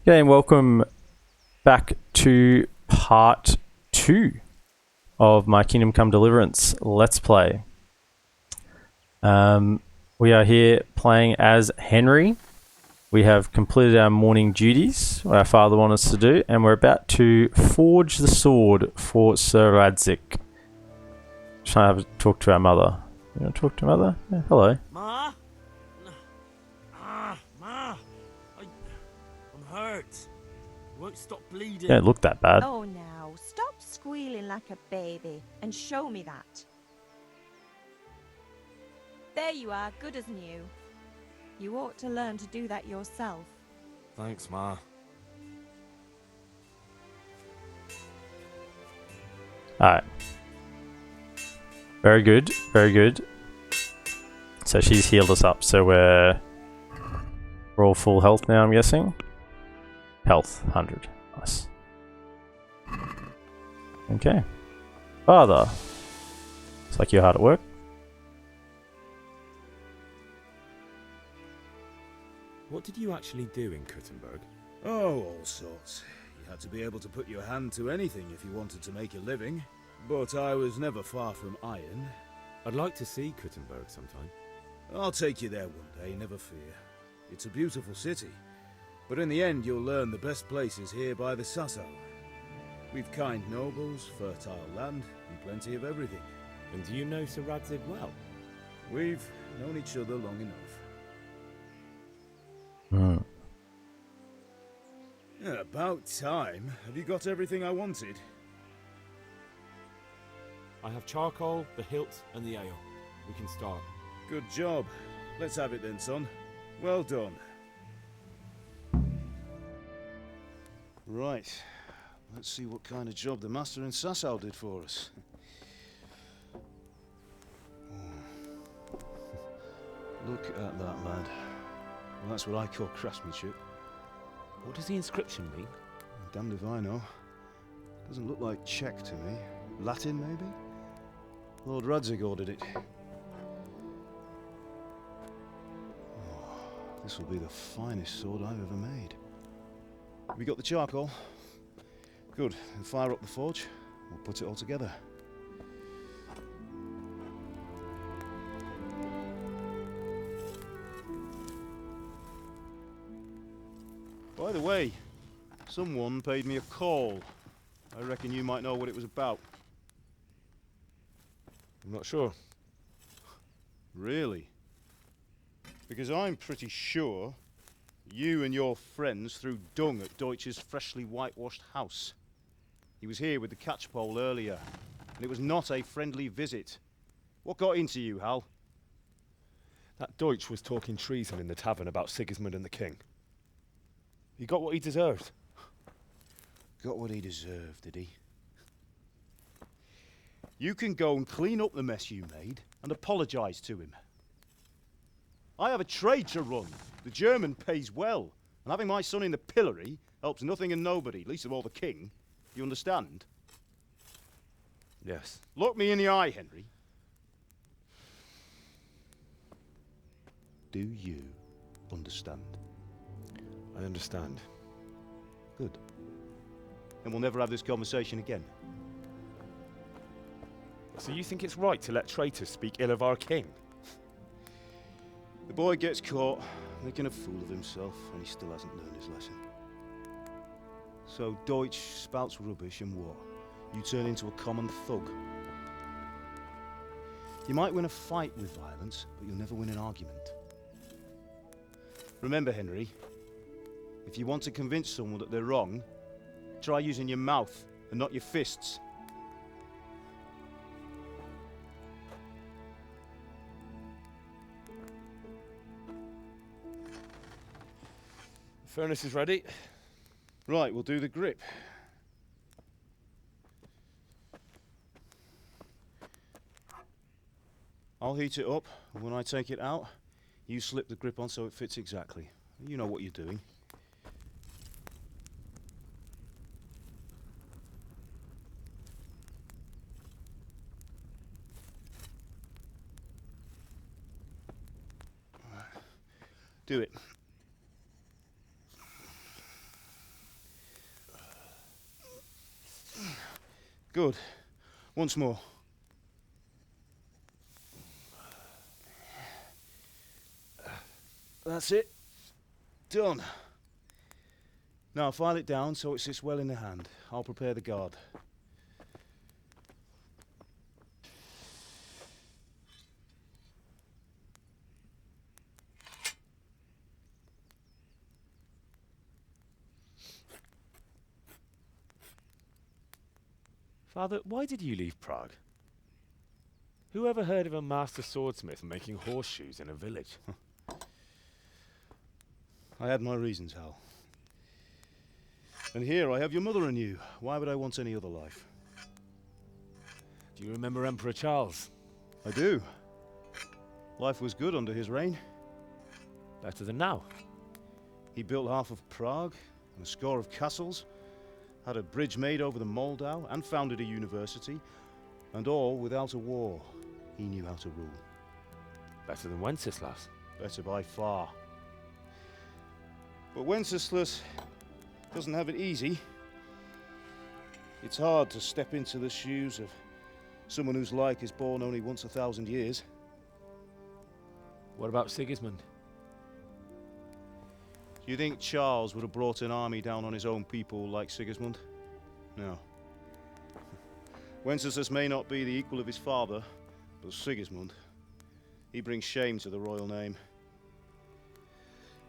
Okay, and welcome back to part 2 of my Kingdom Come Deliverance Let's Play. We are here playing as Henry. We have completed our morning duties, what our father wanted us to do, and we're about to forge the sword for Sir Radzig. Trying to talk to our mother. You want to talk to mother? Yeah, hello. Ma? Ma! I'm hurt. I won't stop bleeding. Don't look that bad. Oh, now, stop squealing like a baby and show me that. There you are, good as new. You ought to learn to do that yourself. Thanks, Ma. Alright. Very good, very good. So she's healed us up, so we're all full health now, I'm guessing. Health, 100. Nice. Okay. Father. Looks like you're hard at work. What did you actually do in Kuttenberg? Oh, all sorts. You had to be able to put your hand to anything if you wanted to make a living. But I was never far from iron. I'd like to see Kuttenberg sometime. I'll take you there one day, never fear. It's a beautiful city. But in the end, you'll learn the best places here by the Sasso. We've kind nobles, fertile land, and plenty of everything. And do you know Sir Radzig well? We've known each other long enough. Yeah, about time. Have you got everything I wanted? I have charcoal, the hilt, and the ale. We can start. Good job. Let's have it then, son. Well done. Right. Let's see what kind of job the master in Sasau did for us. Look at that, lad. Well, that's what I call craftsmanship. What does the inscription mean? Damned if I know. Doesn't look like Czech to me. Latin, maybe? Lord Radzig ordered it. Oh, this will be the finest sword I've ever made. We got the charcoal? Good. Then fire up the forge. We'll put it all together. By the way, someone paid me a call. I reckon you might know what it was about. I'm not sure. Really? Because I'm pretty sure you and your friends threw dung at Deutsch's freshly whitewashed house. He was here with the catchpole earlier, and it was not a friendly visit. What got into you, Hal? That Deutsch was talking treason in the tavern about Sigismund and the king. He got what he deserved. Got what he deserved, did he? You can go and clean up the mess you made and apologise to him. I have a trade to run. The German pays well, and having my son in the pillory helps nothing and nobody, least of all the king. You understand? Yes. Look me in the eye, Henry. Do you understand? I understand. Good. And we'll never have this conversation again. So you think it's right to let traitors speak ill of our king? The boy gets caught, making a fool of himself, and he still hasn't learned his lesson. So Deutsch spouts rubbish and what? You turn into a common thug. You might win a fight with violence, but you'll never win an argument. Remember, Henry, if you want to convince someone that they're wrong, try using your mouth and not your fists. The furnace is ready. Right, we'll do the grip. I'll heat it up, and when I take it out, you slip the grip on so it fits exactly. You know what you're doing. Do it. Good. Once more. That's it. Done. Now file it down so it sits well in the hand. I'll prepare the guard. Father, why did you leave Prague? Who ever heard of a master swordsmith making horseshoes in a village? I had my reasons, Hal. And here I have your mother and you. Why would I want any other life? Do you remember Emperor Charles? I do. Life was good under his reign. Better than now. He built half of Prague and a score of castles, had a bridge made over the Moldau, and founded a university, and all without a war. He knew how to rule. Better than Wenceslas. Better by far. But Wenceslas doesn't have it easy. It's hard to step into the shoes of someone whose like is born only once 1,000 years. What about Sigismund? Do you think Charles would have brought an army down on his own people like Sigismund? No. Wenceslas may not be the equal of his father, but Sigismund, he brings shame to the royal name.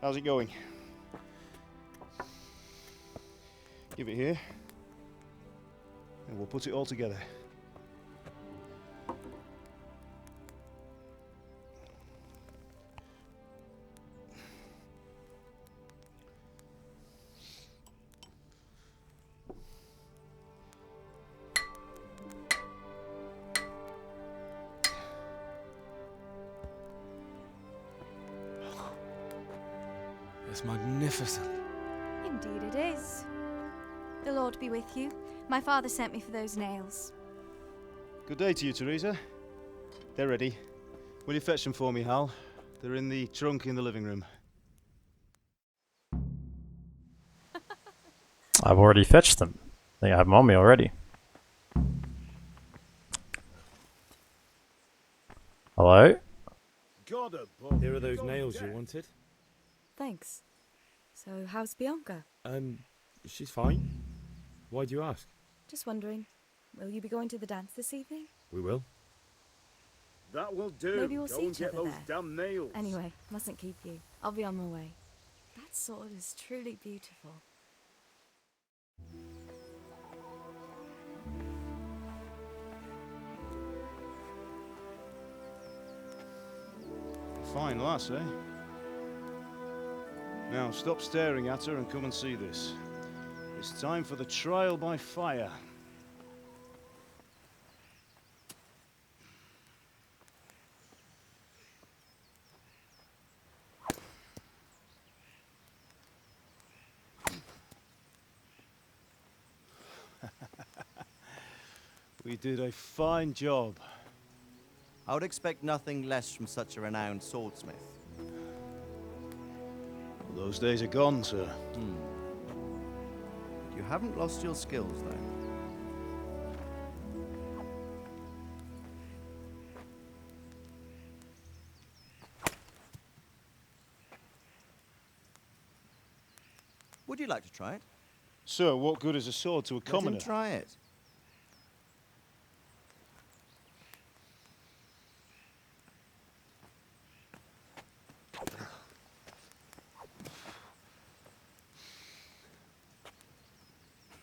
How's it going? Give it here, and we'll put it all together. It's magnificent. Indeed it is. The Lord be with you. My father sent me for those nails. Good day to you, Teresa. They're ready. Will you fetch them for me, Hal? They're in the trunk in the living room. I've already fetched them. I think I have them on me already. Hello? Here are those nails you wanted. Thanks. So, how's Bianca? She's fine. Why do you ask? Just wondering, will you be going to the dance this evening? We will. That will do. Maybe we'll see each other there. damn nails. Anyway, mustn't keep you. I'll be on my way. That sword is truly beautiful. Fine lass, eh? Now stop staring at her and come and see this. It's time for the trial by fire. We did a fine job. I would expect nothing less from such a renowned swordsmith. Well, those days are gone, sir. You haven't lost your skills, though. Would you like to try it? Sir, what good is a sword to a commoner? Let him try it.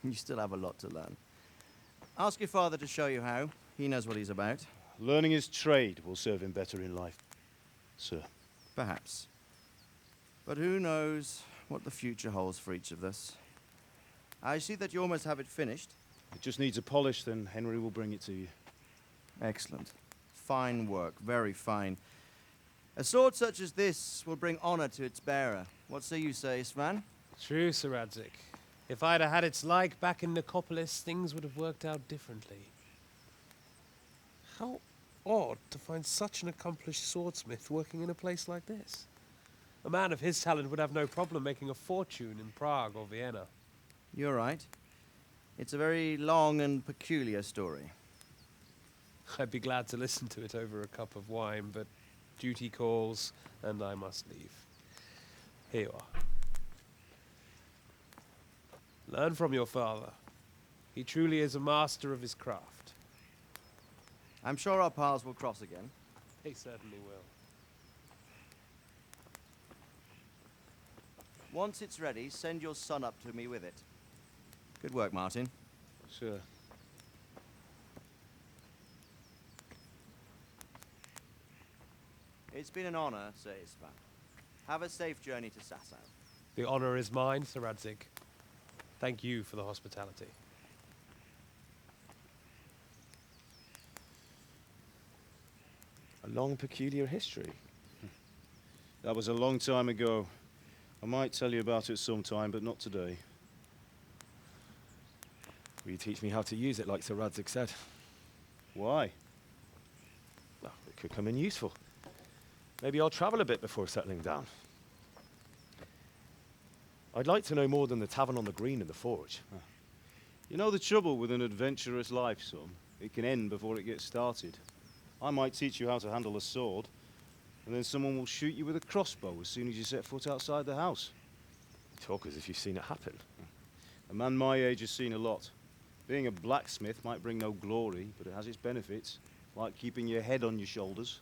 You still have a lot to learn. Ask your father to show you how. He knows what he's about. Learning his trade will serve him better in life, sir. Perhaps. But who knows what the future holds for each of us. I see that you almost have it finished. It just needs a polish, then Henry will bring it to you. Excellent. Fine work, very fine. A sword such as this will bring honor to its bearer. What say you, Svan? True, Sir Radzik. If I'd have had its like back in Nicopolis, things would have worked out differently. How odd to find such an accomplished swordsmith working in a place like this. A man of his talent would have no problem making a fortune in Prague or Vienna. You're right. It's a very long and peculiar story. I'd be glad to listen to it over a cup of wine, but duty calls, and I must leave. Here you are. Learn from your father. He truly is a master of his craft. I'm sure our paths will cross again. He certainly will. Once it's ready, send your son up to me with it. Good work, Martin. Sir. It's been an honor, Sir Ispan. Have a safe journey to Sasau. The honor is mine, Sir Radzig. Thank you for the hospitality. A long, peculiar history. That was a long time ago. I might tell you about it sometime, but not today. Will you teach me how to use it like Sir Radzig said? Why? Well, it could come in useful. Maybe I'll travel a bit before settling down. I'd like to know more than the tavern on the green and the forge. You know the trouble with an adventurous life, son? It can end before it gets started. I might teach you how to handle a sword, and then someone will shoot you with a crossbow as soon as you set foot outside the house. You talk as if you've seen it happen. A man my age has seen a lot. Being a blacksmith might bring no glory, but it has its benefits, like keeping your head on your shoulders.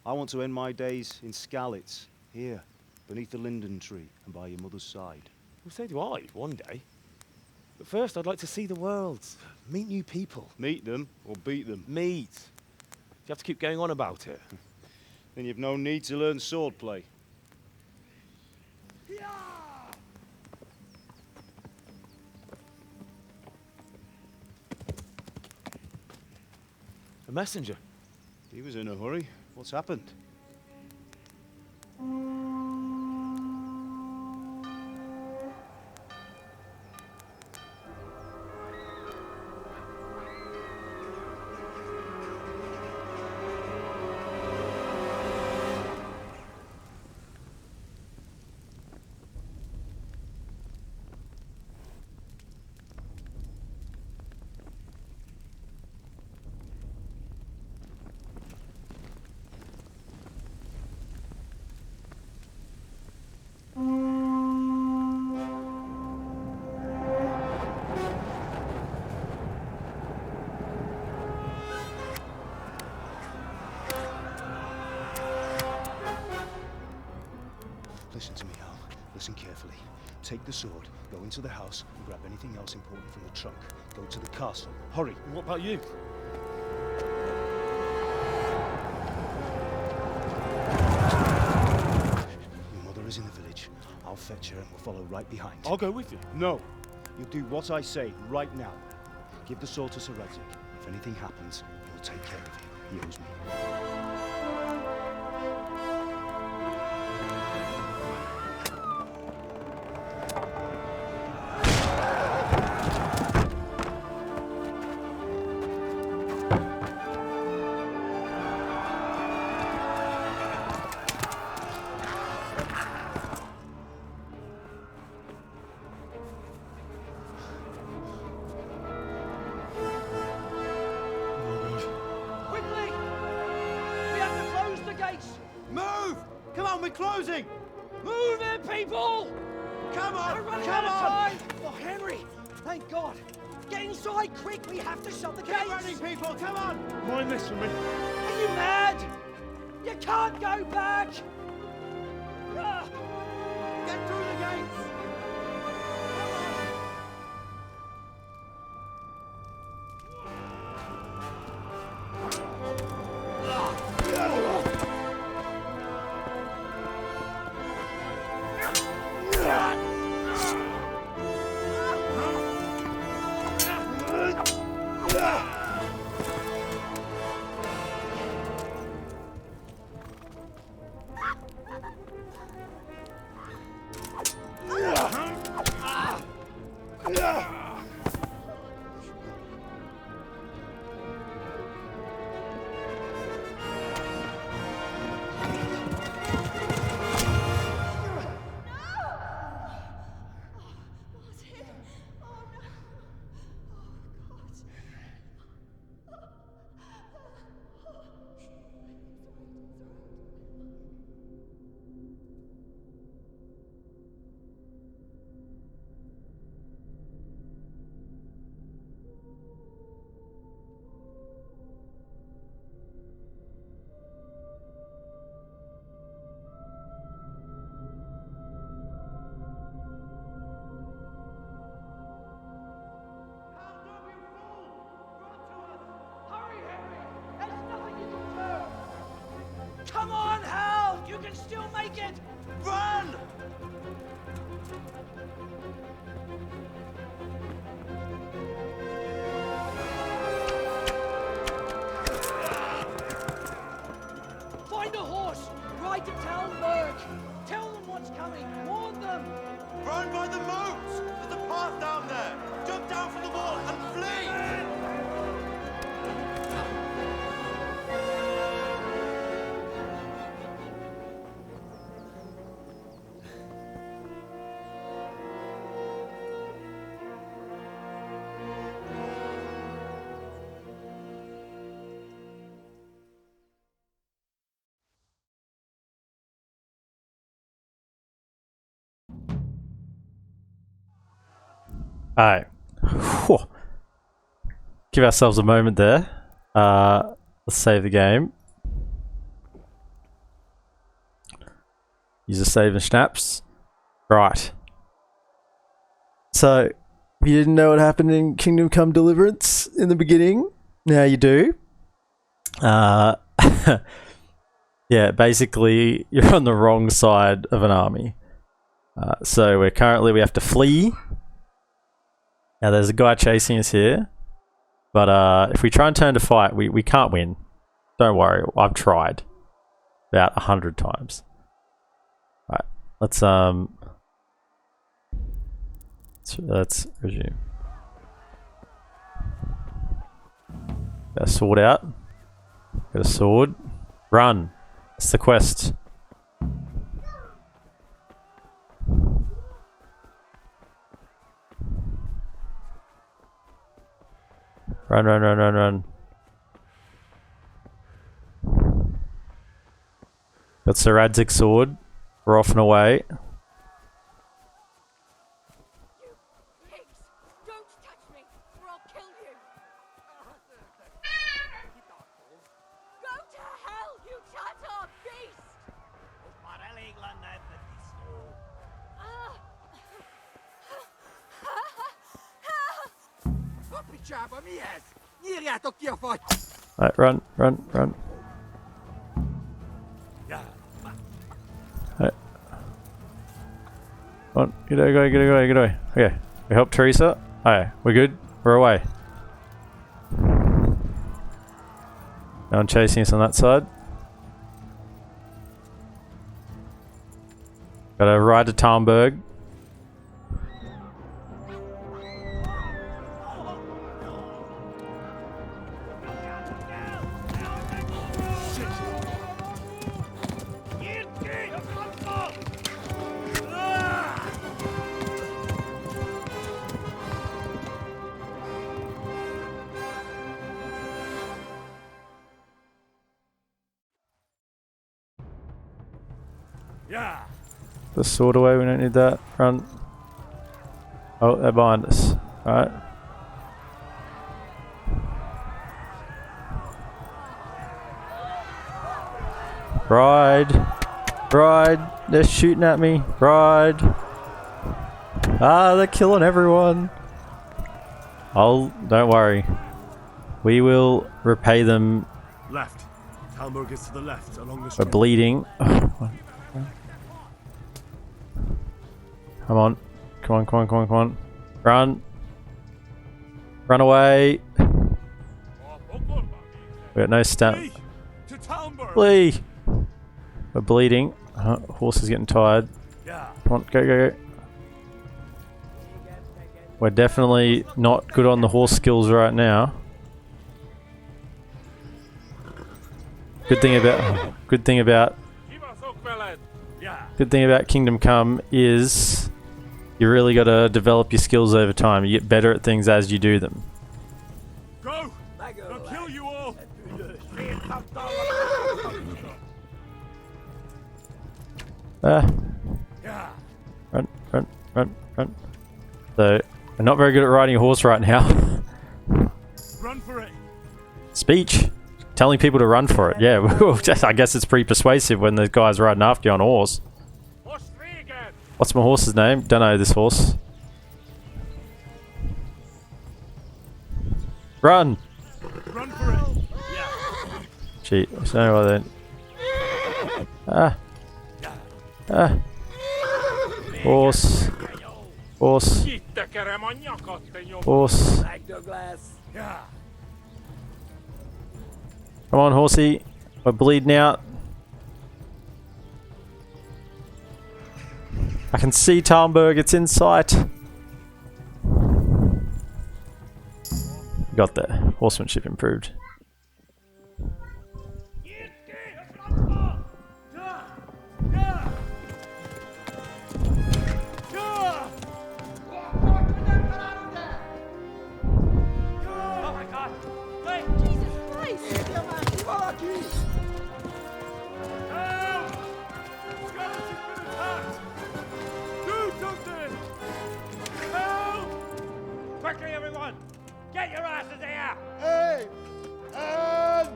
I want to end my days in Skalitz, here, beneath the linden tree and by your mother's side. Well, so do I, one day. But first, I'd like to see the world, meet new people. Meet them or beat them. Meet. Do you have to keep going on about it? Then you've no need to learn swordplay. A messenger. He was in a hurry. What's happened? Listen to me, Al. Listen carefully. Take the sword, go into the house, and grab anything else important from the trunk. Go to the castle. Hurry! And what about you? Your mother is in the village. I'll fetch her and we'll follow right behind. I'll go with you. No! You'll do what I say right now. Give the sword to Sir Radzig. If anything happens, he'll take care of you. He owes me. Quickly! We have to close the gates! Move! Come on, we're closing! Move it, people! Come on! We're running Come out of on! time! Oh, Henry! Thank God! Get inside, quick! We have to shut the gates! Keep running, people! Come on! Mind this for me. Are you mad? You can't go back! Ah! Get through the gates! Run! Find a horse! Ride to Talmberg! Tell them what's coming! Warn them! Run by the moats! There's a path down there! Jump down from the wall and flee! Alright. Whew. Give ourselves a moment there. Let's save the game. Use a save and snaps. Right. So, if you didn't know what happened in Kingdom Come Deliverance in the beginning, now you do. Yeah, basically, you're on the wrong side of an army. So, we have to flee. Now there's a guy chasing us here, but if we try and turn to fight, we can't win. Don't worry, I've tried about 100 times. Right, let's resume. Got a sword out. Got a sword. Run. That's the quest. Run, run, run, run, run. Got Sir Radzig's sword. We're off and away. You pigs! Don't touch me, or I'll kill you! Go to hell, you Tatar beast! Right, run, run, run. Right. Come on, get away, get away, get away. Okay, we help Teresa. Alright, we're good. We're away. No one chasing us on that side. Gotta ride to Talmberg. The sword away, we don't need that. Run. Oh, they're behind us. Alright. Ride. Ride. They're shooting at me. Ride. Ah, they're killing everyone. Don't worry. We will repay them. Left. Talmberg is to the left, along the We're street. bleeding. Come on. Come on, come on, come on, come on. Run. Run away. We got no stamp. Flee! We're bleeding. Horse is getting tired. Come on, go, go, go. We're definitely not good on the horse skills right now. Good thing about Kingdom Come is you really got to develop your skills over time. You get better at things as you do them. Go! They'll kill you all! Run, run, run, run. So, we're not very good at riding a horse right now. Run for it! Speech. Telling people to run for it. Yeah, I guess it's pretty persuasive when the guy's riding after you on a horse. What's my horse's name? Don't know this horse. Run! Run for it! Gee, I don't know why then. Ah. Ah. Horse. Horse. Horse. Come on, horsey. We're bleeding out. I can see Talmberg. It's in sight. Got there. Horsemanship improved. Quickly, everyone! Get your asses here! Hey! And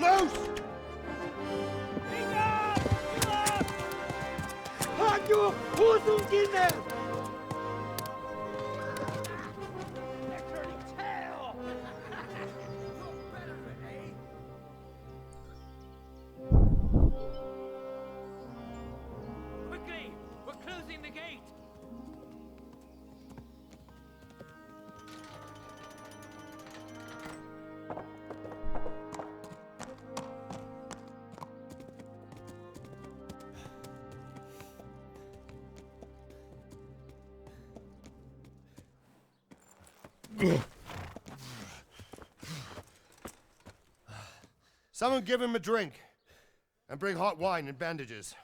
loose! Hanyo! Who's in there? They're turning tail! Quickly! We're closing the gate! Someone give him a drink. And bring hot wine and bandages.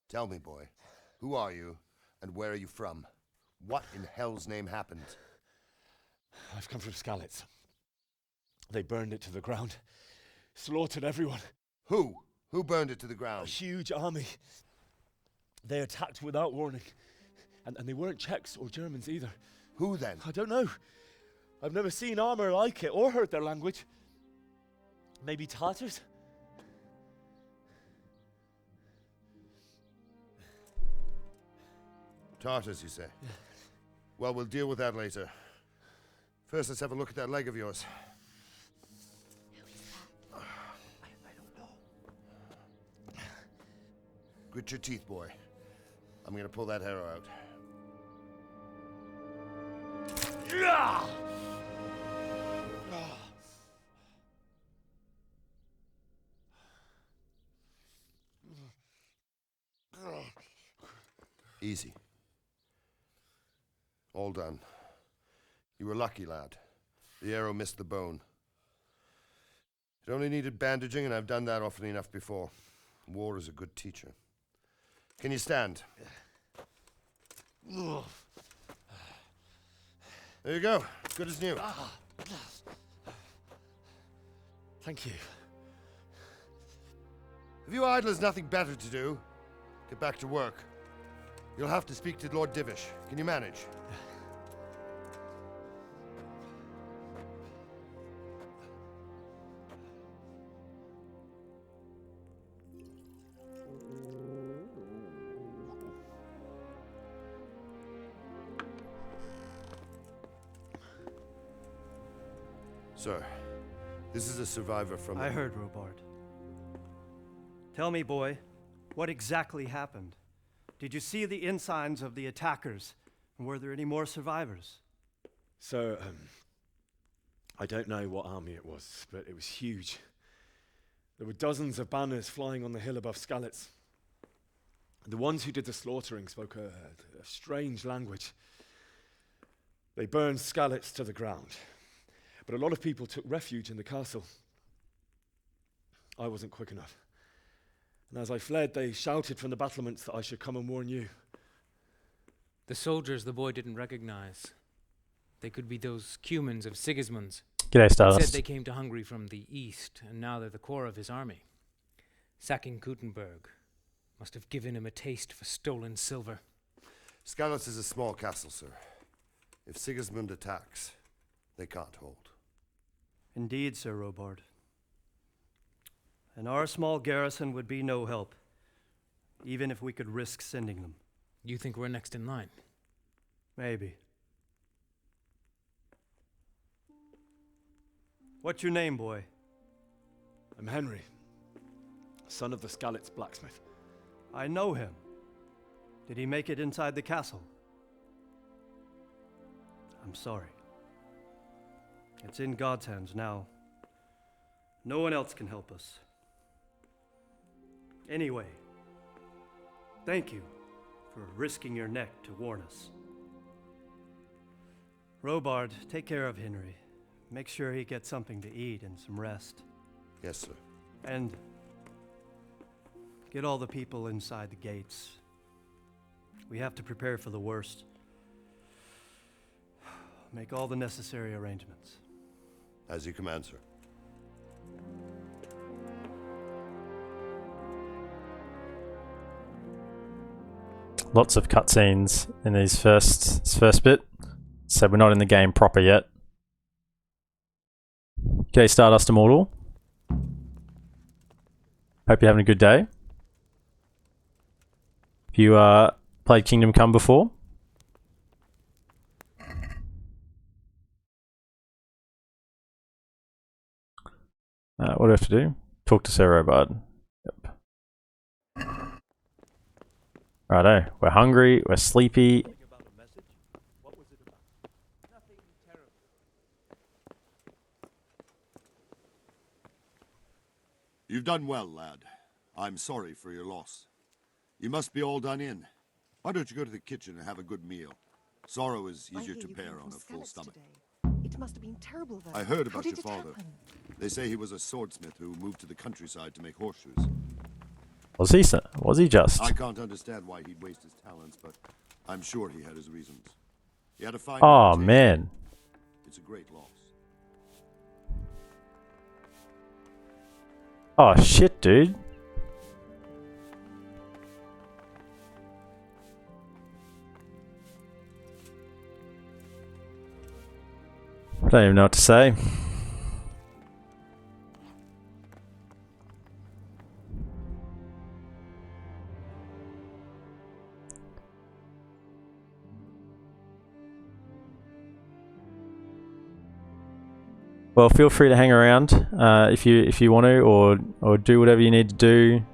Tell me, boy, who are you and where are you from? What in hell's name happened? I've come from Skalitz. They burned it to the ground. Slaughtered everyone. Who? Who burned it to the A ground? huge army. They attacked without warning. And they weren't Czechs or Germans either. Who then? I don't know. I've never seen armor like it or heard their language. Maybe Tatars? Tartars, you say? Well, we'll deal with that later. First, let's have a look at that leg of yours. Grit your teeth, boy. I'm gonna pull that arrow out. Easy. All done. You were lucky, lad. The arrow missed the bone. It only needed bandaging, and I've done that often enough before. War is a good teacher. Can you stand? There you go. Good as new. Thank you. Have you idlers nothing better to do? Get back to work. You'll have to speak to Lord Divish. Can you manage? Sir, this is a survivor from... I heard, Robard. Tell me, boy, what exactly happened? Did you see the ensigns of the attackers? And were there any more survivors? So, I don't know what army it was, but it was huge. There were dozens of banners flying on the hill above Skalitz. The ones who did the slaughtering spoke a strange language. They burned Skalitz to the ground. But a lot of people took refuge in the castle. I wasn't quick enough. And as I fled, they shouted from the battlements that I should come and warn you. The soldiers the boy didn't recognize. They could be those Cumans of Sigismund's. G'day, He Stardust. said they came to Hungary from the east, and now they're the core of his army. Sacking Gutenberg must have given him a taste for stolen silver. Skalitz is a small castle, sir. If Sigismund attacks, they can't hold. Indeed, Sir Robard. And our small garrison would be no help, even if we could risk sending them. You think we're next in line? Maybe. What's your name, boy? I'm Henry, son of the Skalitz blacksmith. I know him. Did he make it inside the castle? I'm sorry. It's in God's hands now. No one else can help us. Anyway, thank you for risking your neck to warn us. Robard, take care of Henry. Make sure he gets something to eat and some rest. Yes, sir. And get all the people inside the gates. We have to prepare for the worst. Make all the necessary arrangements. As you command, sir. Lots of cutscenes in this first bit, so we're not in the game proper yet. Okay, Stardust Immortal. Hope you're having a good day. Have you played Kingdom Come before? What do I have to do? Talk to Sir Robard. Yep. Righto, we're hungry, we're sleepy. You've done well, lad. I'm sorry for your loss. You must be all done in. Why don't you go to the kitchen and have a good meal? Sorrow is easier to bear on a full stomach. It must have been terrible, though. I heard How about did your it father. happen? They say he was a swordsmith who moved to the countryside to make horseshoes. Was he, sir? Was he just? I can't understand why he'd waste his talents, but I'm sure he had his reasons. He had a fine Oh, reputation. man. It's a great loss. Oh, shit, dude. I don't even know what to say. Well, feel free to hang around if you want to, or do whatever you need to do.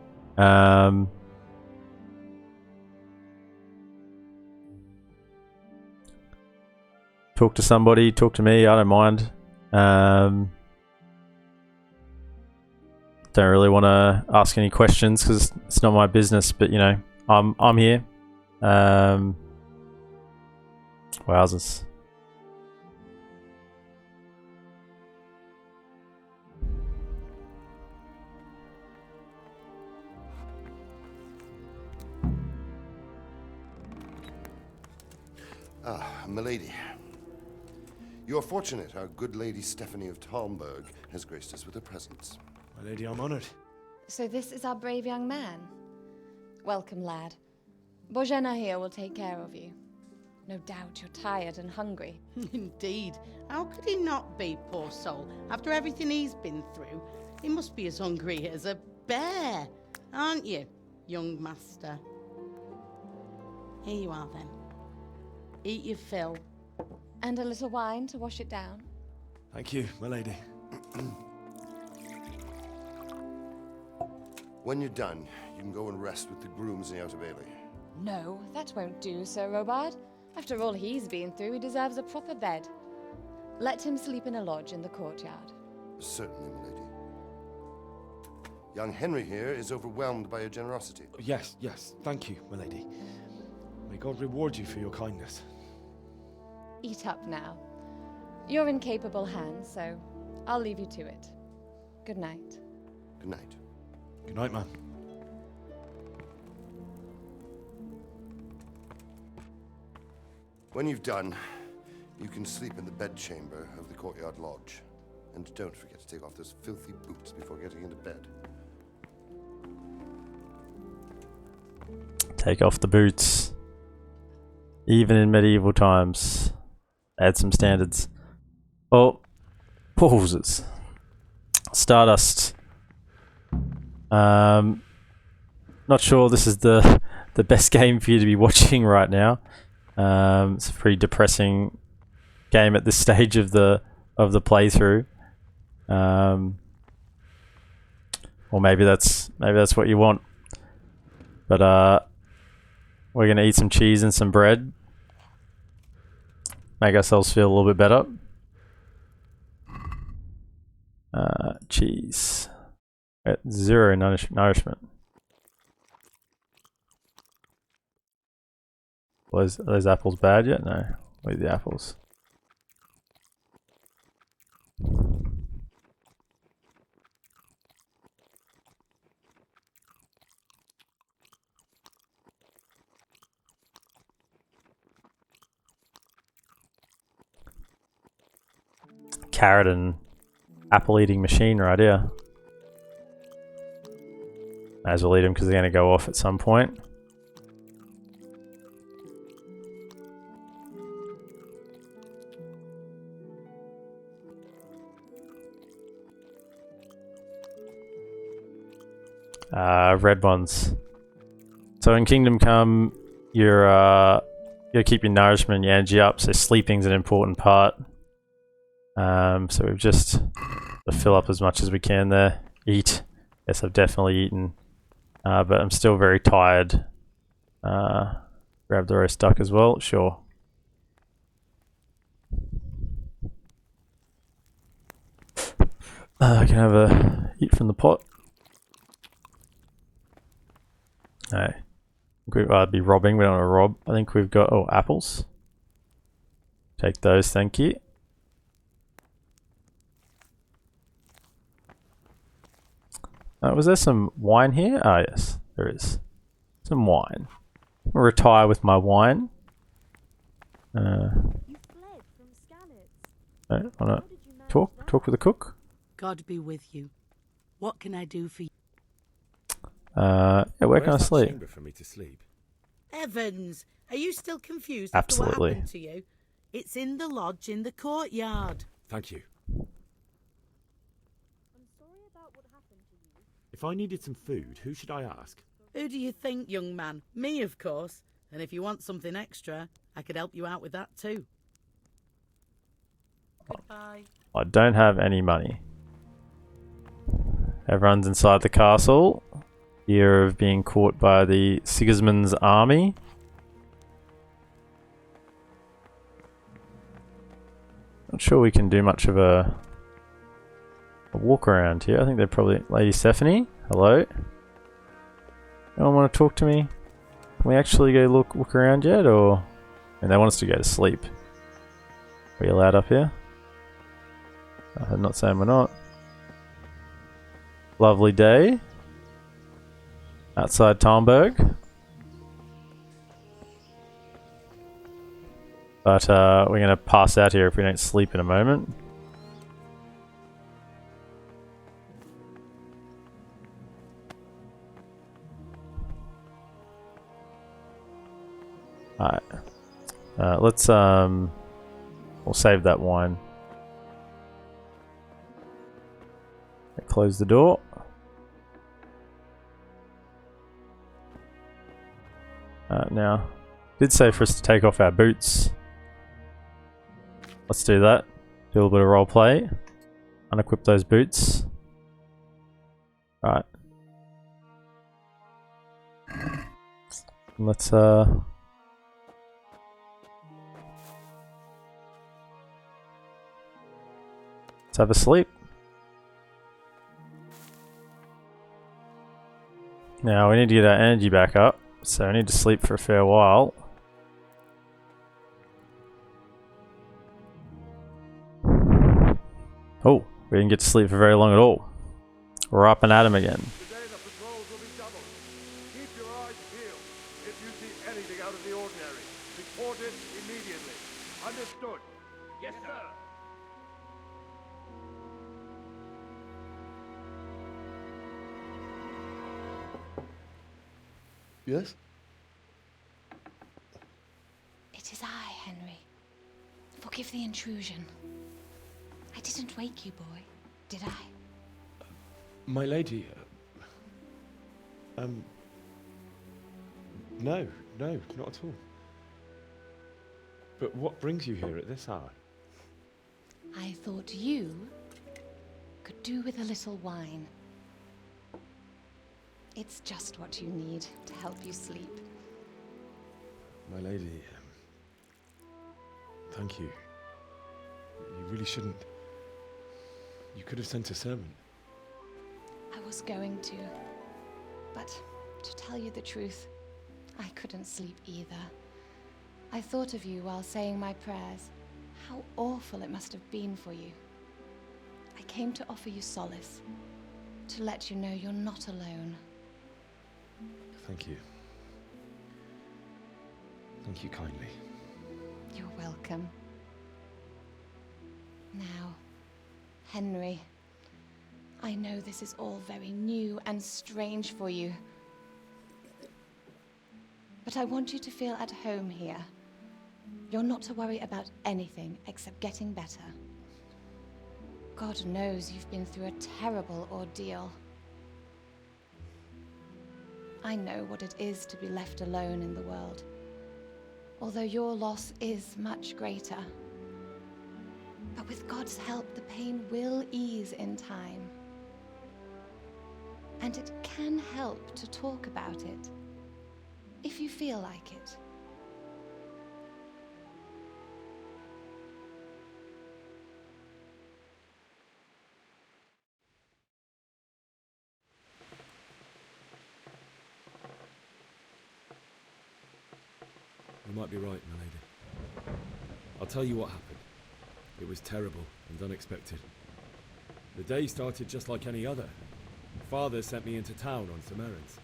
Talk to somebody, talk to me. I don't mind. Don't really want to ask any questions because it's not my business. But you know, I'm here. Wowzers. Ah, milady. You are fortunate our good lady Stephanie of Talmberg has graced us with her presence. My lady, I'm honored. So this is our brave young man. Welcome, lad. Bojena here will take care of you. No doubt you're tired and hungry. Indeed. How could he not be, poor soul? After everything he's been through, he must be as hungry as a bear, aren't you, young master? Here you are, then. Eat your fill. And a little wine to wash it down. Thank you, my lady. When you're done, you can go and rest with the grooms in the Outer Bailey. No, that won't do, Sir Robard. After all he's been through, he deserves a proper bed. Let him sleep in a lodge in the courtyard. Certainly, milady. Young Henry here is overwhelmed by your generosity. Yes, yes. Thank you, my lady. May God reward you for your kindness. Eat up now. You're in capable hands, so I'll leave you to it. Good night. Good night. Good night, man. When you've done, you can sleep in the bedchamber of the courtyard lodge. And don't forget to take off those filthy boots before getting into bed. Take off the boots. Even in medieval times. Add some standards. Oh, pauses. Stardust. Not sure this is the best game for you to be watching right now. It's a pretty depressing game at this stage of the playthrough. Or maybe that's what you want. But we're gonna eat some cheese and some bread. Make ourselves feel a little bit better. Cheese. At 0 nourishment. Are those apples bad yet? No. Where are the apples? Carrot and apple eating machine right here. May as well eat them because they're going to go off at some point. Red ones. So in Kingdom Come, you're you gotta keep your nourishment and your energy up, so sleeping's an important part. So we've just to fill up as much as we can there. Eat. Yes, I've definitely eaten. But I'm still very tired. Grab the roast duck as well, sure. I can have a eat from the pot. No. I'd be robbing, we don't want to rob. I think we've got, apples. Take those, thank you. Was there some wine here? Ah, yes, there is. Some wine. I'll retire with my wine. You fled from Skalitz. No, wanna talk with the cook? God be with you. What can I do for you? Yeah, where can I sleep? Chamber for me to sleep? Evans, are you still confused Absolutely. after what happened to you? It's in the lodge in the courtyard. Thank you. I'm sorry about what happened to you. If I needed some food, who should I ask? Who do you think, young man? Me, of course. And if you want something extra, I could help you out with that too. Goodbye. I don't have any money. Everyone's inside the castle. Fear of being caught by the Sigismund's army. Not sure we can do much of a walk around here. I think they're probably... Lady Stephanie? Hello? Anyone want to talk to me? Can we actually go look around yet, or... And they want us to go to sleep. Are we allowed up here? I'm not saying we're not. Lovely day. Outside Talmberg. But we're going to pass out here if we don't sleep in a moment. Alright. Let's we'll save that wine. Close the door. Now, did say for us to take off our boots. Let's do that. Do a little bit of role play. Unequip those boots. Right. Let's have a sleep. Now we need to get our energy back up, so I need to sleep for a fair while. Oh, we didn't get to sleep for very long at all. We're up and at 'em again. Today the patrols will be doubled. Keep your eyes peeled. If you see anything out of the ordinary, report it immediately. Understood? Yes, sir. Yes? It is I, Henry. Forgive the intrusion. I didn't wake you, boy, did I? My lady, no, not at all. But what brings you here at this hour? I thought you could do with a little wine. It's just what you need to help you sleep. My lady, thank you. You really shouldn't. You could have sent a servant. I was going to, but to tell you the truth, I couldn't sleep either. I thought of you while saying my prayers. How awful it must have been for you. I came to offer you solace, to let you know you're not alone. Thank you. Thank you kindly. You're welcome. Now, Henry, I know this is all very new and strange for you, but I want you to feel at home here. You're not to worry about anything except getting better. God knows you've been through a terrible ordeal. I know what it is to be left alone in the world, although your loss is much greater. But with God's help, the pain will ease in time. And it can help to talk about it, if you feel like it. You might be right, my lady. I'll tell you what happened. It was terrible and unexpected. The day started just like any other. Father sent me into town on some errands.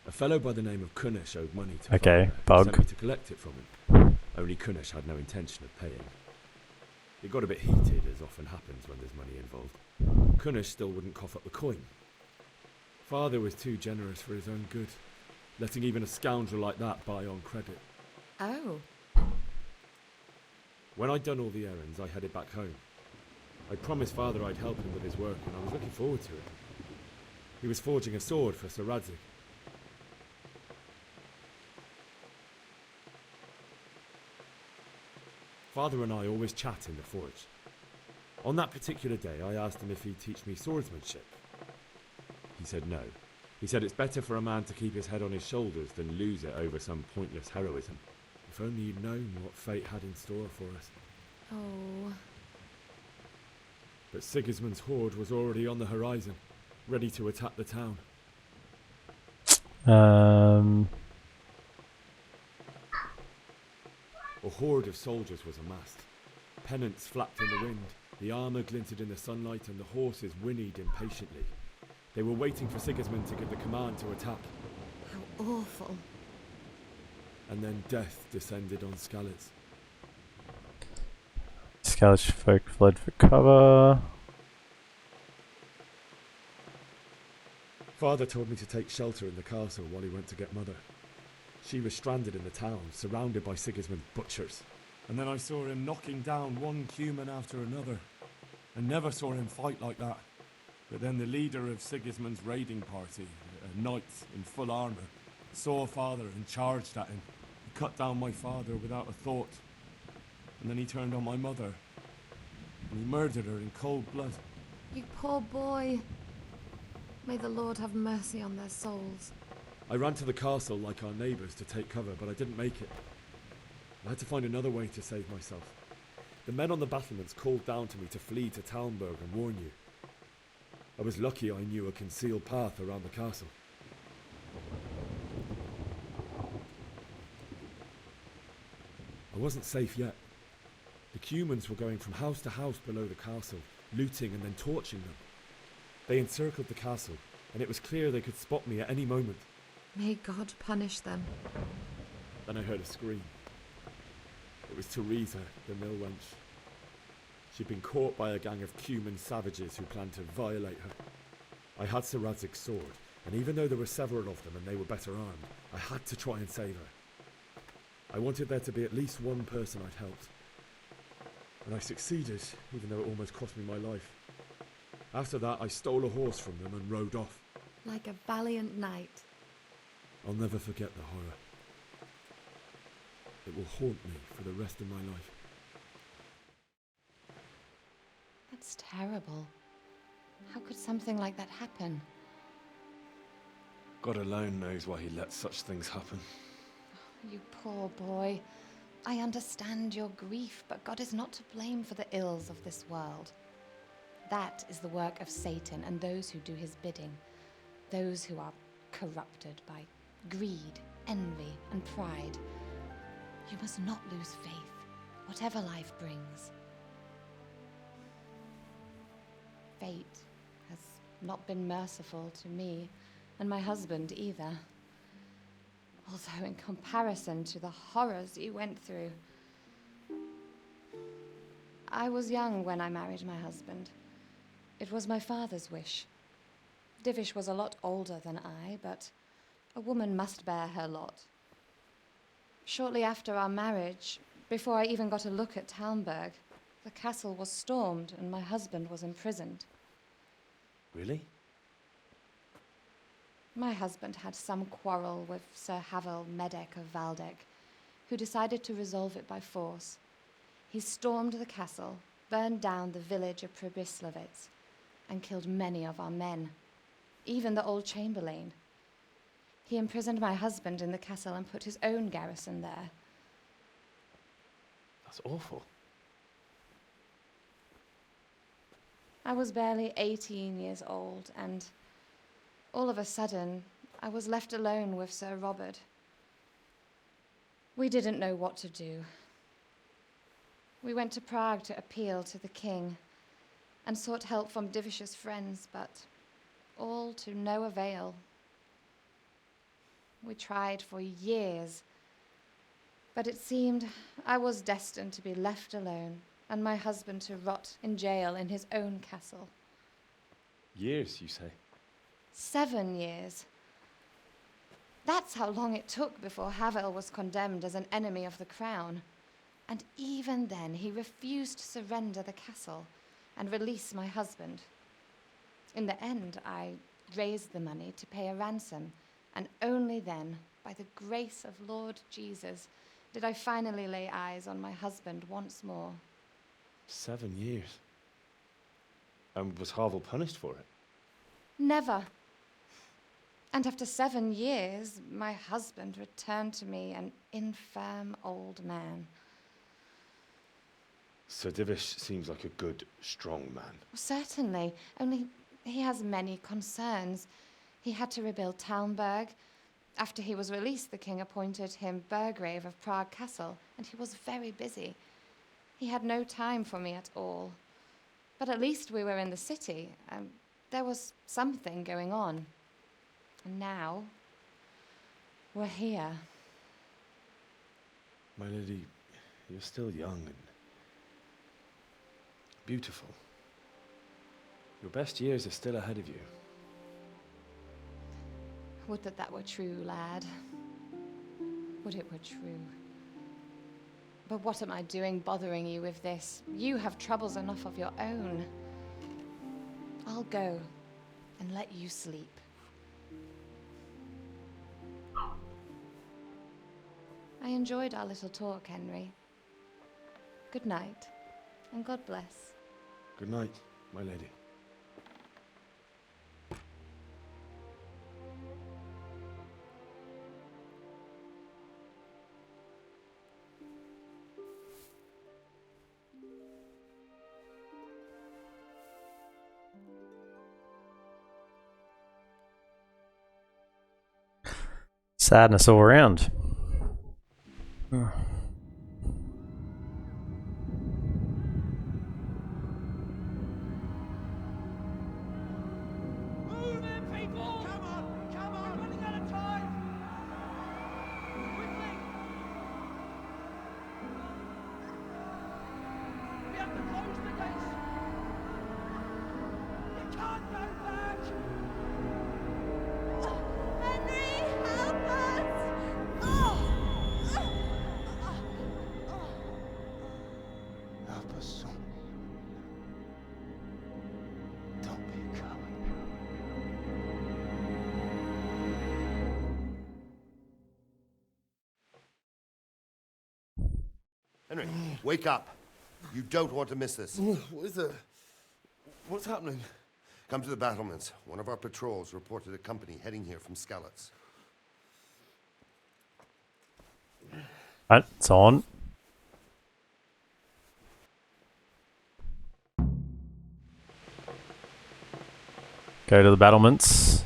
A fellow by the name of Kunnish owed money to Okay, Father, who bug. sent me to collect it from him. Only Kunnish had no intention of paying. It got a bit heated, as often happens when there's money involved. Kunnish still wouldn't cough up the coin. Father was too generous for his own good, letting even a scoundrel like that buy on credit. Oh. When I'd done all the errands, I headed back home. I promised Father I'd help him with his work, and I was looking forward to it. He was forging a sword for Sir Radzig. Father and I always chat in the forge. On that particular day, I asked him if he'd teach me swordsmanship. He said no. He said it's better for a man to keep his head on his shoulders than lose it over some pointless heroism. If only you'd known what fate had in store for us. Oh. But Sigismund's horde was already on the horizon, ready to attack the town. A horde of soldiers was amassed. Pennants flapped in the wind, the armour glinted in the sunlight, and the horses whinnied impatiently. They were waiting for Sigismund to give the command to attack. How awful. And then death descended on Skalitz. Skalitz folk fled for cover. Father told me to take shelter in the castle while he went to get Mother. She was stranded in the town, surrounded by Sigismund's butchers. And then I saw him knocking down one human after another. I never saw him fight like that. But then the leader of Sigismund's raiding party, a knight in full armour, saw Father and charged at him. He cut down my father without a thought. And then he turned on my mother. And he murdered her in cold blood. You poor boy. May the Lord have mercy on their souls. I ran to the castle like our neighbours to take cover, but I didn't make it. I had to find another way to save myself. The men on the battlements called down to me to flee to Talmberg and warn you. I was lucky I knew a concealed path around the castle. I wasn't safe yet. The Cumans were going from house to house below the castle, looting and then torching them. They encircled the castle, and it was clear they could spot me at any moment. May God punish them. Then I heard a scream. It was Teresa, the mill wench. She'd been caught by a gang of Cuman savages who planned to violate her. I had Sir Radzig's sword, and even though there were several of them and they were better armed, I had to try and save her. I wanted there to be at least one person I'd helped. And I succeeded, even though it almost cost me my life. After that, I stole a horse from them and rode off. Like a valiant knight. I'll never forget the horror. It will haunt me for the rest of my life. That's terrible. How could something like that happen? God alone knows why he lets such things happen. You poor boy. I understand your grief, but God is not to blame for the ills of this world. That is the work of Satan and those who do his bidding. Those who are corrupted by greed, envy, and pride. You must not lose faith, whatever life brings. Fate has not been merciful to me, and my husband either. Although in comparison to the horrors you went through. I was young when I married my husband. It was my father's wish. Divish was a lot older than I, but a woman must bear her lot. Shortly after our marriage, before I even got a look at Talmberg, the castle was stormed and my husband was imprisoned. Really? My husband had some quarrel with Sir Havel Medek of Valdek, who decided to resolve it by force. He stormed the castle, burned down the village of Pribyslavitz, and killed many of our men, even the old chamberlain. He imprisoned my husband in the castle and put his own garrison there. That's awful. I was barely 18 years old, and all of a sudden, I was left alone with Sir Robert. We didn't know what to do. We went to Prague to appeal to the king and sought help from Divish's friends, but all to no avail. We tried for years, but it seemed I was destined to be left alone and my husband to rot in jail in his own castle. Years, you say? 7 years. That's how long it took before Havel was condemned as an enemy of the crown. And even then, he refused to surrender the castle and release my husband. In the end, I raised the money to pay a ransom, and only then, by the grace of Lord Jesus, did I finally lay eyes on my husband once more. 7 years? And was Havel punished for it? Never. And after 7 years, my husband returned to me an infirm old man. Sir Divish seems like a good, strong man. Certainly, only he has many concerns. He had to rebuild Talmberg. After he was released, the king appointed him Burgrave of Prague Castle, and he was very busy. He had no time for me at all. But at least we were in the city, and there was something going on. And now, we're here. My lady, you're still young and beautiful. Your best years are still ahead of you. Would that that were true, lad. Would it were true. But what am I doing bothering you with this? You have troubles enough of your own. I'll go and let you sleep. I enjoyed our little talk, Henry. Good night, and God bless. Good night, my lady. Sadness all around. Move in, people! Come on! Come on! We're running out of time! Quickly! We have to close the gates! You can't go back! Henry, help us! Henry, wake up. You don't want to miss this. What is it? What's happening? Come to the battlements. One of our patrols reported a company heading here from Skalitz. Right, it's on. Go to the battlements.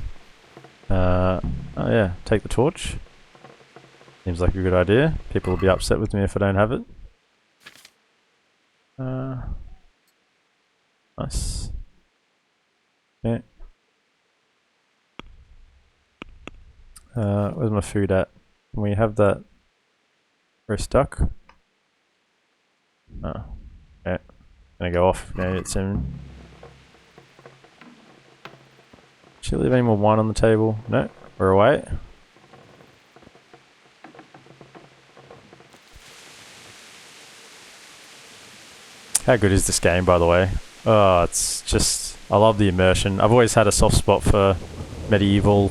Oh yeah, take the torch. Seems like a good idea. People will be upset with me if I don't have it. Nice. Okay. Where's my food at? Can we have that roast duck? Oh. Okay. Gonna go off. Gonna eat soon. Should I leave any more wine on the table? No, we're away. How good is this game, by the way? Oh, it's just... I love the immersion. I've always had a soft spot for medieval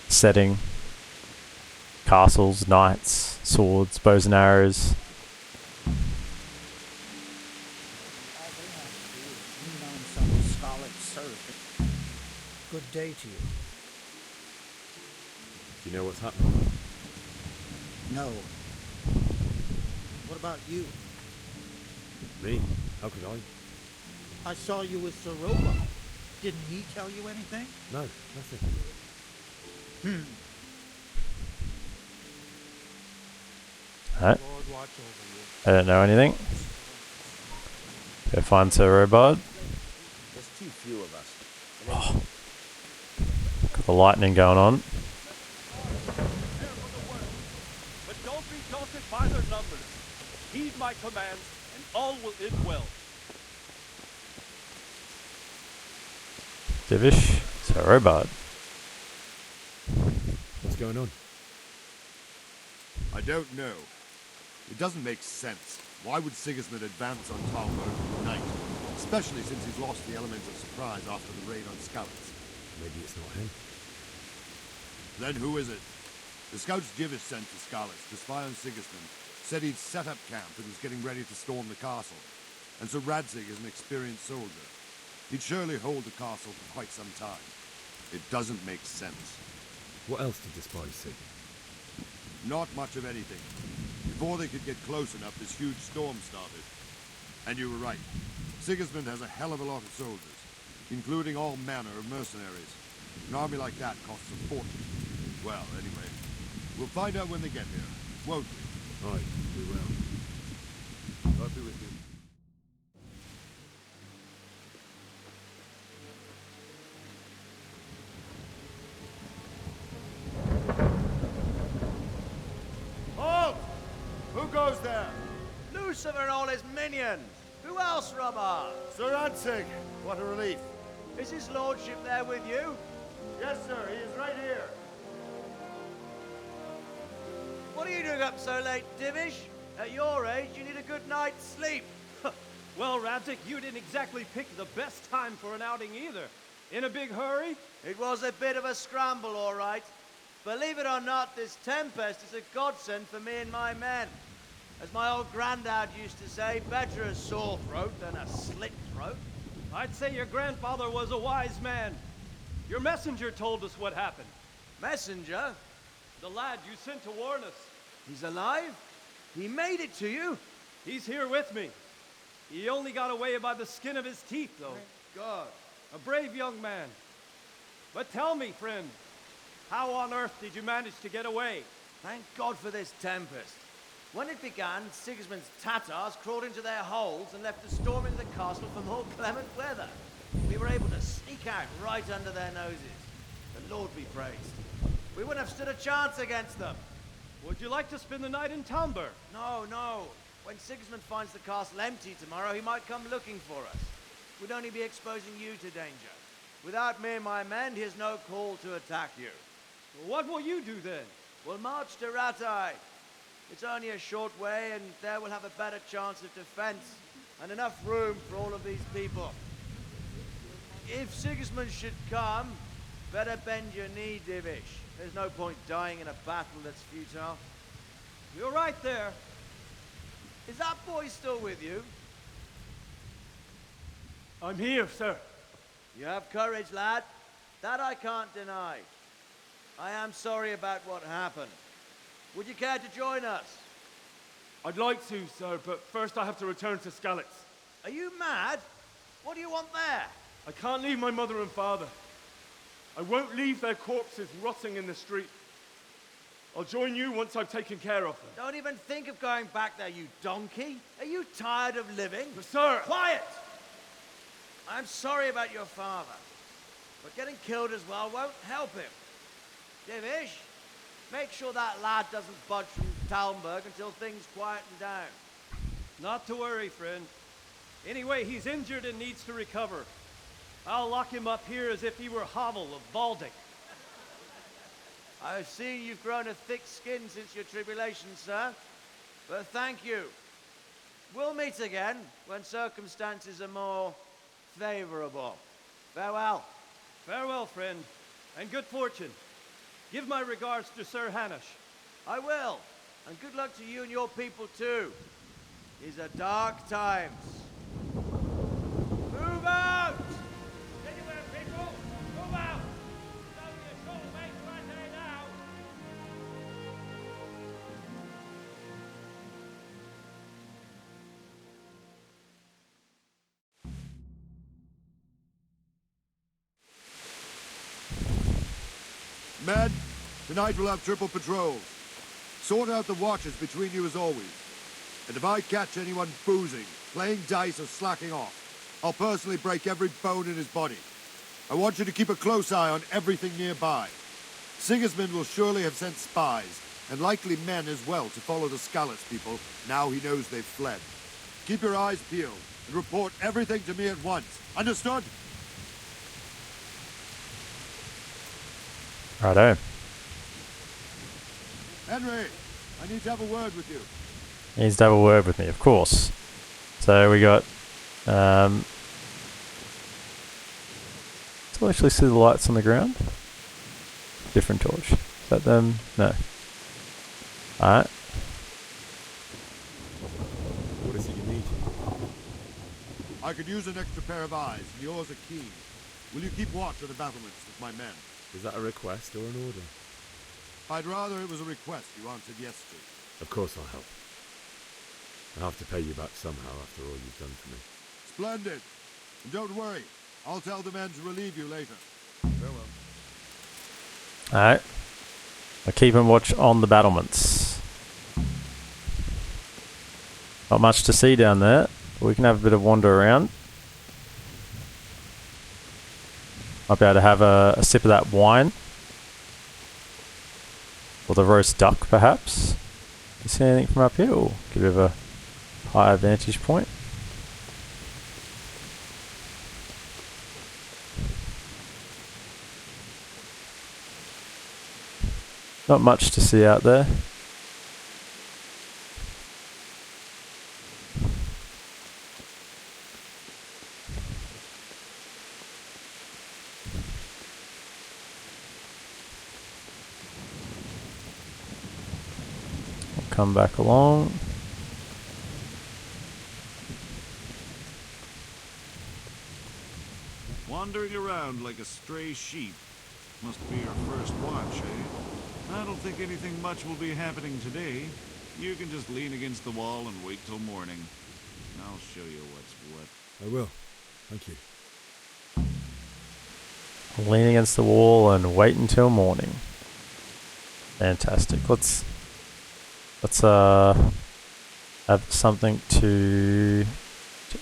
setting. Castles, knights, swords, bows and arrows. Good day to you. Do you know what's happening? No. What about you? Me? How could I? I saw you with Soroba. Didn't he tell you anything? No, nothing. Alright. I don't know anything. Go find Sir Robard. There's too few of us. Oh. Got the lightning going on. But don't be daunted by their numbers. Heed my commands, and all will end well. Divish, Sir Robard. What's going on? I don't know. It doesn't make sense. Why would Sigismund advance on Talmud overnight? Especially since he's lost the element of surprise after the raid on Skalitz. Maybe it's not him. Then who is it? The scouts Divish sent to Skalitz to spy on Sigismund said he'd set up camp and was getting ready to storm the castle. And so Radzig is an experienced soldier. He'd surely hold the castle for quite some time. It doesn't make sense. What else did the spies see? Not much of anything. Before they could get close enough, this huge storm started. And you were right. Sigismund has a hell of a lot of soldiers, including all manner of mercenaries. An army like that costs a fortune. Well, anyway, we'll find out when they get here, won't we? Aye, we will. God be with you. Halt! Who goes there? Lucifer and all his minions. Who else, Robert? Sir Radzig, what a relief. Is his lordship there with you? Yes, sir, he is right here. What are you doing up so late, Divish? At your age, you need a good night's sleep. Well, Radzig, you didn't exactly pick the best time for an outing either. In a big hurry? It was a bit of a scramble, all right. Believe it or not, this tempest is a godsend for me and my men. As my old granddad used to say, better a sore throat than a slit throat. I'd say your grandfather was a wise man. Your messenger told us what happened. Messenger? The lad you sent to warn us. He's alive? He made it to you? He's here with me. He only got away by the skin of his teeth, though. Thank God. A brave young man. But tell me, friend, how on earth did you manage to get away? Thank God for this tempest. When it began, Sigismund's Tatars crawled into their holes and left us storming the castle for more clement weather. We were able to sneak out right under their noses. The Lord be praised. We wouldn't have stood a chance against them. Would you like to spend the night in Talmber? No, no. When Sigismund finds the castle empty tomorrow, he might come looking for us. We'd only be exposing you to danger. Without me and my men, he has no call to attack you. What will you do then? We'll march to Ratai. It's only a short way, and there we'll have a better chance of defense and enough room for all of these people. If Sigismund should come, Better bend your knee, Divish. There's no point dying in a battle that's futile. You're right there. Is that boy still with you? I'm here, sir. You have courage, lad. That I can't deny. I am sorry about what happened. Would you care to join us? I'd like to, sir, but first I have to return to Skalitz. Are you mad? What do you want there? I can't leave my mother and father. I won't leave their corpses rotting in the street. I'll join you once I've taken care of them. Don't even think of going back there, you donkey. Are you tired of living? But sir! Quiet! I'm sorry about your father, but getting killed as well won't help him. Divish, make sure that lad doesn't budge from Talmberg until things quieten down. Not to worry, friend. Anyway, he's injured and needs to recover. I'll lock him up here as if he were Havel of Baldic. I've seen you've grown a thick skin since your tribulation, sir. But thank you. We'll meet again when circumstances are more favorable. Farewell. Farewell, friend, and good fortune. Give my regards to Sir Hanush. I will. And good luck to you and your people, too. These are dark times. Move out! Anywhere, people! Move out! It's only a short way to Anne now. Men, tonight we'll have triple patrols. Sort out the watches between you as always. And if I catch anyone boozing, playing dice or slacking off, I'll personally break every bone in his body. I want you to keep a close eye on everything nearby. Sigismund will surely have sent spies, and likely men as well, to follow the Skalitz people now he knows they've fled. Keep your eyes peeled, and report everything to me at once. Understood? Righto. Henry, I need to have a word with you. He needs to have a word with me, of course. So we got... still actually see the lights on the ground? Different torch. Is that them? No. Alright. What is it you need? I could use an extra pair of eyes, and yours are keen. Will you keep watch of the battlements with my men? Is that a request or an order? I'd rather it was a request you answered yes to. Of course I'll help. I'll have to pay you back somehow after all you've done for me. Splendid. And don't worry, I'll tell the men to relieve you later. Farewell. Alright. I'll keep and watch on the battlements. Not much to see down there. We can have a bit of wander around. Might be able to have a sip of that wine. Or the roast duck, perhaps. You see anything from up here? Or give it a higher vantage point. Not much to see out there. Come back along. Wandering around like a stray sheep. Must be your first watch, eh? I don't think anything much will be happening today. You can just lean against the wall and wait till morning. I'll show you what's what. I will. Thank you. Lean against the wall and wait until morning. Fantastic. Let's have something to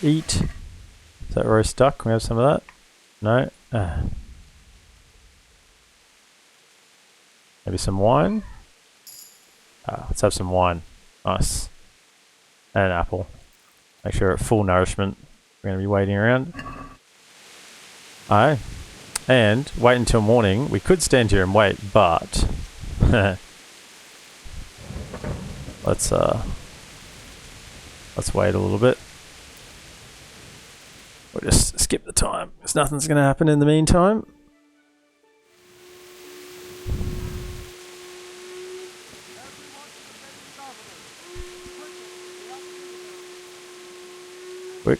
eat. Is that roast duck? Can we have some of that? No? Maybe some wine? Let's have some wine. Nice. And an apple. Make sure we're at full nourishment. We're going to be waiting around. Aye. And wait until morning. We could stand here and wait, but... let's wait a little bit. We'll just skip the time, because nothing's going to happen in the meantime. Quick.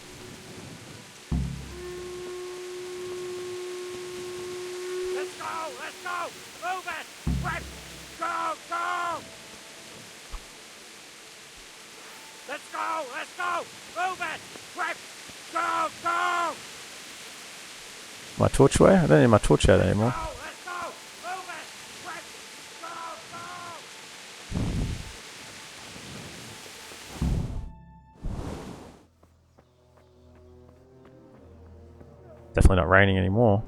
Let's go! Let's go! Move it! Quick! Go! Go! Let's go! Let's go! Move it! Quick! Go! Go! My torch away? I don't need my torch out anymore. Let's go! Move it! Quick! Go! Go! Definitely not raining anymore.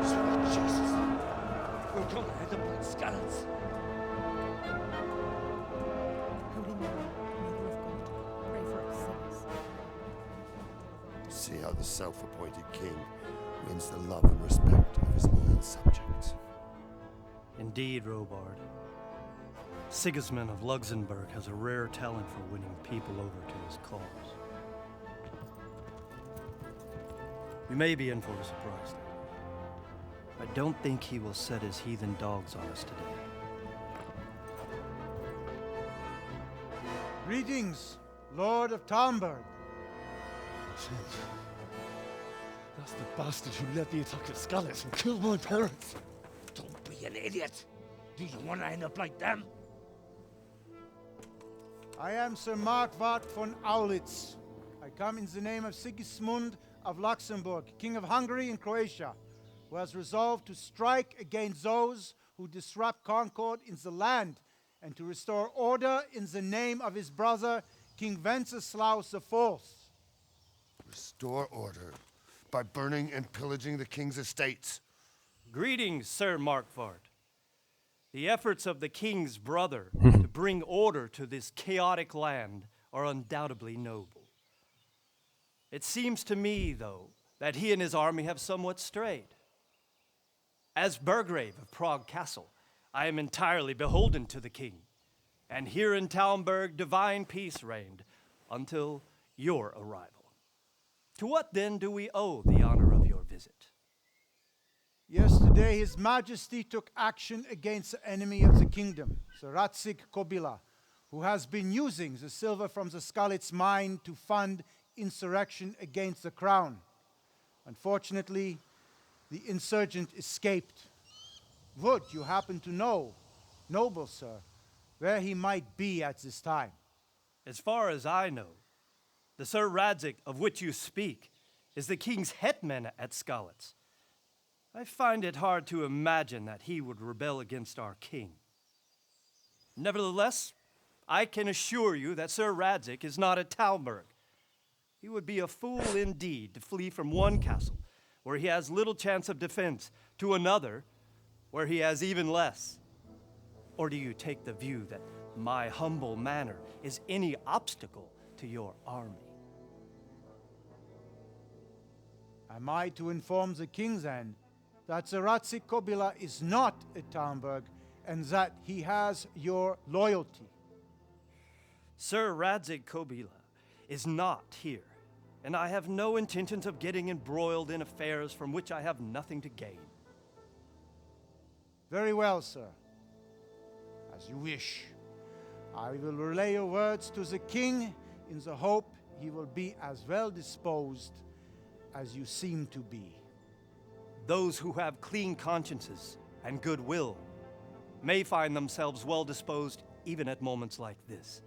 Sweet Jesus. We're gonna end up like Skalitz. Holy Mary, Mother of God, pray for us sinners. See how the self-appointed king wins the love and respect of his loyal subjects. Indeed, Robard. Sigismund of Luxembourg has a rare talent for winning people over to his cause. We may be in for a surprise, though. I don't think he will set his heathen dogs on us today. Greetings, Lord of Talmberg. That's the bastard who led the attack at Skalitz and killed my parents. Don't be an idiot. Do you want to end up like them? I am Sir Markwart von Aulitz. I come in the name of Sigismund of Luxembourg, King of Hungary and Croatia, who has resolved to strike against those who disrupt concord in the land and to restore order in the name of his brother, King Wenceslaus IV. Restore order by burning and pillaging the king's estates. Greetings, Sir Markwart. The efforts of the king's brother to bring order to this chaotic land are undoubtedly noble. It seems to me, though, that he and his army have somewhat strayed. As Burgrave of Prague Castle, I am entirely beholden to the king, and here in Talmberg divine peace reigned until your arrival. To what then do we owe the honor of your visit? Yesterday, His Majesty took action against the enemy of the kingdom, Sir Radzig Kobyla, who has been using the silver from the Skalitz mine to fund insurrection against the crown. Unfortunately, the insurgent escaped. Would you happen to know, noble sir, where he might be at this time? As far as I know, the Sir Radzig of which you speak is the king's hetman at Skalitz. I find it hard to imagine that he would rebel against our king. Nevertheless, I can assure you that Sir Radzig is not at Talmberg. He would be a fool indeed to flee from one castle where he has little chance of defense to another where he has even less. Or do you take the view that my humble manner is any obstacle to your army? Am I to inform the king then that Sir Radzig Kobyla is not at Talmberg and that he has your loyalty? Sir Radzig Kobyla is not here, and I have no intentions of getting embroiled in affairs from which I have nothing to gain. Very well, sir. As you wish. I will relay your words to the king in the hope he will be as well disposed as you seem to be. Those who have clean consciences and goodwill may find themselves well disposed even at moments like this,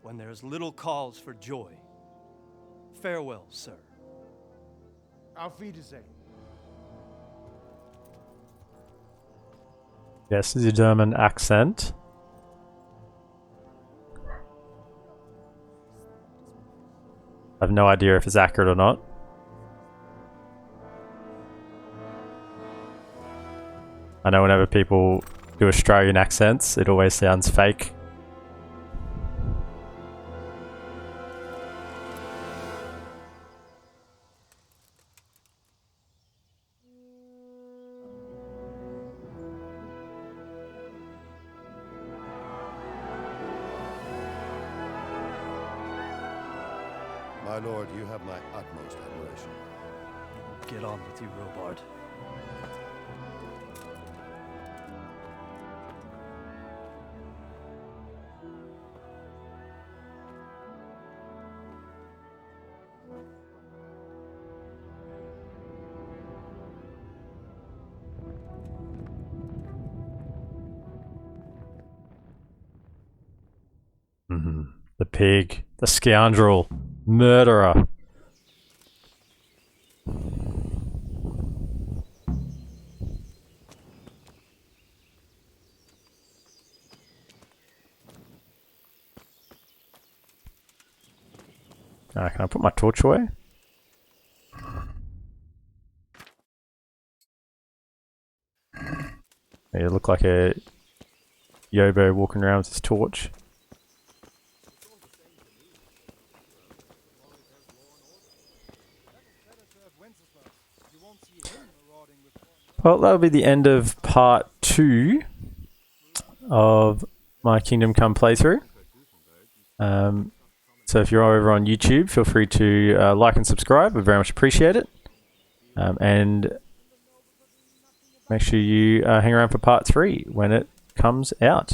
when there is little cause for joy. Farewell, sir. Auf Wiedersehen. Yes, the German accent. I have no idea if it's accurate or not. I know whenever people do Australian accents, it always sounds fake. My lord, you have my utmost admiration. Get on with you, Robard. pig. The scoundrel. Murderer. Can I put my torch away? You look like a Yobo walking around with his torch. Well, that'll be the end of part 2 of my Kingdom Come playthrough. So if you're over on YouTube, feel free to like and subscribe. I very much appreciate it. And make sure you hang around for part 3 when it comes out.